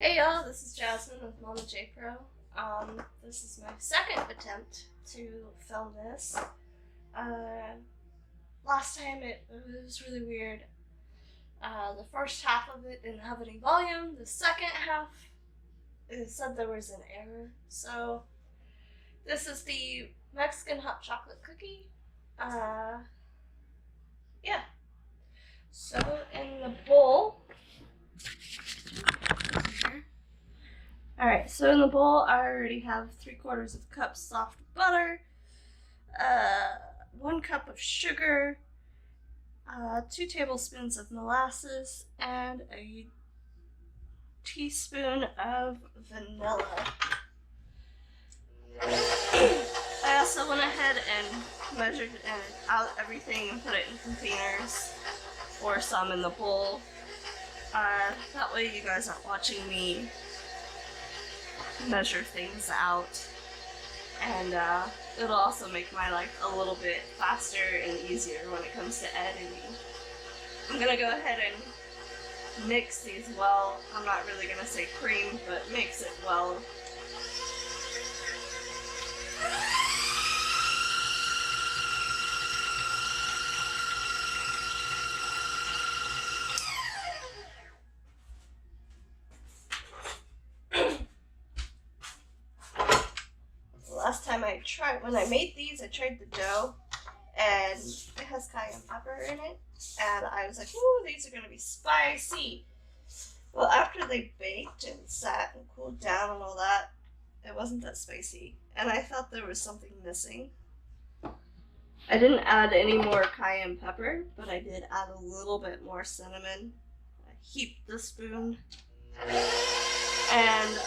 Hey y'all, this is Jasmine with Mama J Pro. This is my second attempt to film this. Last time it was really weird. The first half of it didn't have any volume. The second half, it said there was an error. So this is the Mexican hot chocolate cookie. Yeah. So in the bowl. Alright, so in the bowl I already have 3/4 of a cup soft butter, 1 cup of sugar, 2 tablespoons of molasses, and a teaspoon of vanilla. I also went ahead and measured out everything and put it in containers, or some in the bowl. That way you guys aren't watching me measure things out, and it'll also make my life a little bit faster and easier when it comes to editing. I'm gonna go ahead and mix these well. I'm not really gonna say cream, but mix it well. Last time when I made these, I tried the dough, and it has cayenne pepper in it, and I was like, ooh, these are gonna be spicy. Well, after they baked and sat and cooled down and all that, it wasn't that spicy, and I thought there was something missing. I didn't add any more cayenne pepper, but I did add a little bit more cinnamon. I heaped the spoon, and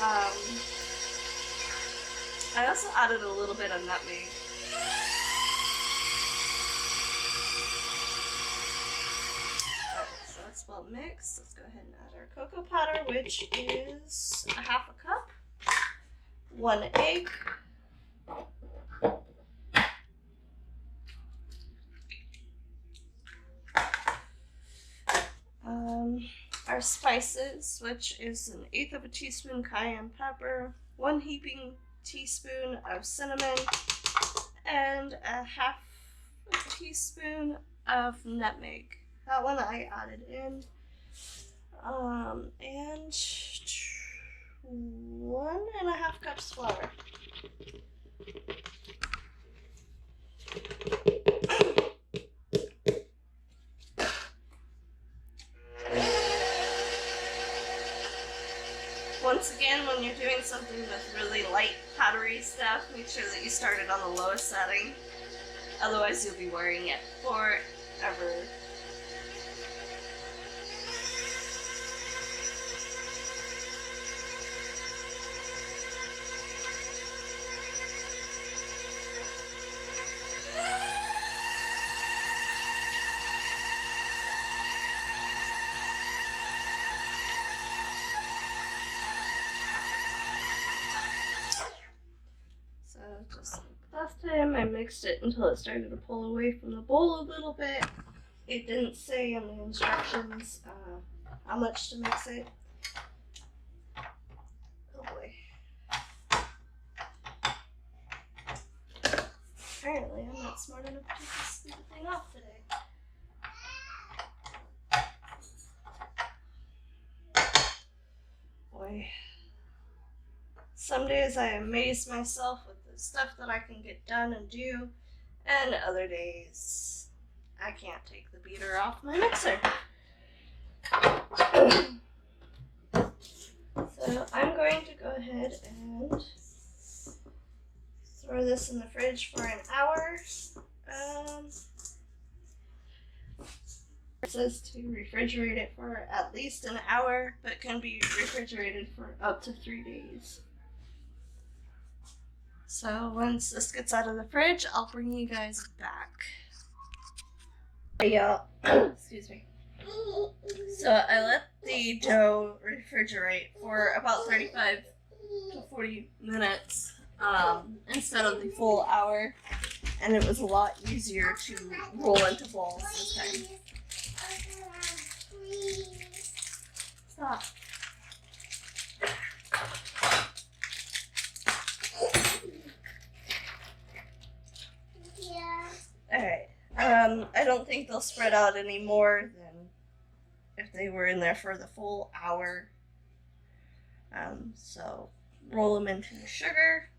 I also added a little bit of nutmeg. So that's well mixed. Let's go ahead and add our cocoa powder, which is 1/2 cup, 1 egg, our spices, which is 1/8 of a teaspoon cayenne pepper, 1 heaping teaspoon of cinnamon, and 1/2 teaspoon of nutmeg. That one I added in. And 1.5 cups flour. Once again, when you're doing something with really light powdery stuff, make sure that you start it on the lowest setting. Otherwise, you'll be wearing it forever. Just like last time, I mixed it until it started to pull away from the bowl a little bit. It didn't say on the instructions how much to mix it. Oh boy. Apparently, I'm not smart enough to take this stupid thing off today. Boy. Some days I amaze myself with the stuff that I can get done and do, and other days I can't take the beater off my mixer. So I'm going to go ahead and throw this in the fridge for an hour. It says to refrigerate it for at least an hour, but can be refrigerated for up to 3 days. So once this gets out of the fridge, I'll bring you guys back. Hey y'all, excuse me. So I let the dough refrigerate for about 35 to 40 minutes instead of the full hour, and it was a lot easier to roll into balls this time. Stop. don't think they'll spread out any more than if they were in there for the full hour. So roll them into the sugar.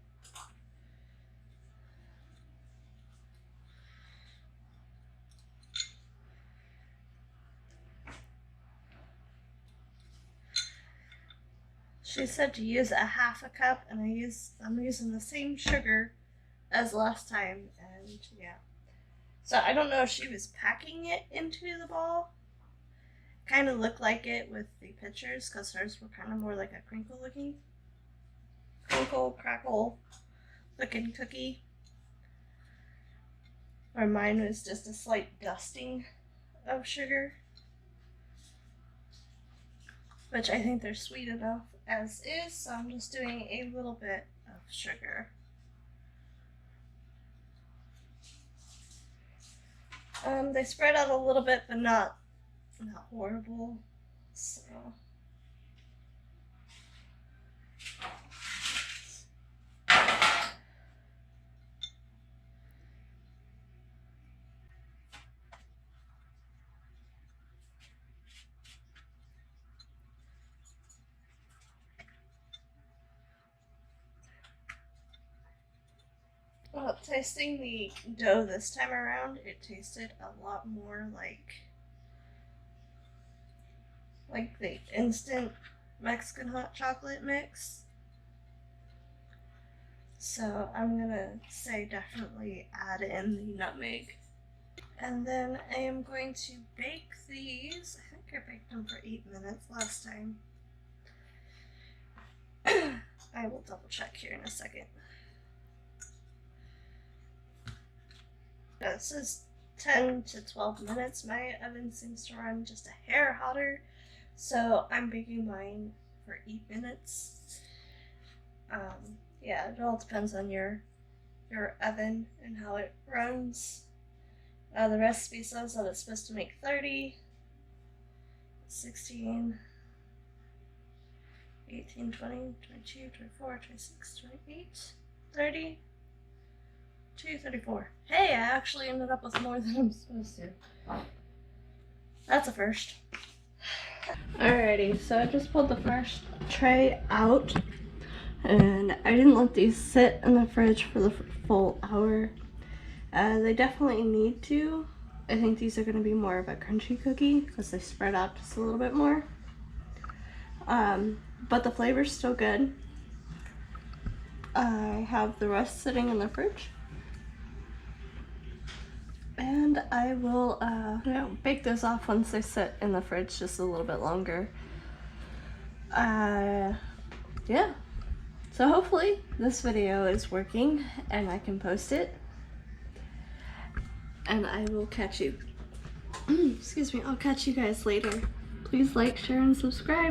She said to use a half a cup, and I'm using the same sugar as last time, and yeah. So I don't know if she was packing it into the ball. Kind of looked like it with the pictures, because hers were kind of more like a crinkle crackle looking cookie. Or mine was just a slight dusting of sugar, which I think they're sweet enough as is, so I'm just doing a little bit of sugar. They spread out a little bit, but not horrible. So well, tasting the dough this time around, it tasted a lot more like the instant Mexican hot chocolate mix. So I'm gonna say definitely add in the nutmeg. And then I am going to bake these. I think I baked them for 8 minutes last time. I will double check here in a second. This is 10 to 12 minutes. My oven seems to run just a hair hotter, so I'm baking mine for 8 minutes. Yeah, it all depends on your oven and how it runs. The recipe says that it's supposed to make 30, 16, 18, 20, 22, 24, 26, 28, 30, 34. Hey, I actually ended up with more than I'm supposed to. That's a first. Alrighty, so I just pulled the first tray out, and I didn't let these sit in the fridge for the full hour. They definitely need to. I think these are going to be more of a crunchy cookie because they spread out just a little bit more. But the flavor's still good. I have the rest sitting in the fridge. And I will bake those off once they sit in the fridge just a little bit longer. Yeah. So hopefully this video is working and I can post it. And I will catch you, excuse me, I'll catch you guys later. Please like, share, and subscribe.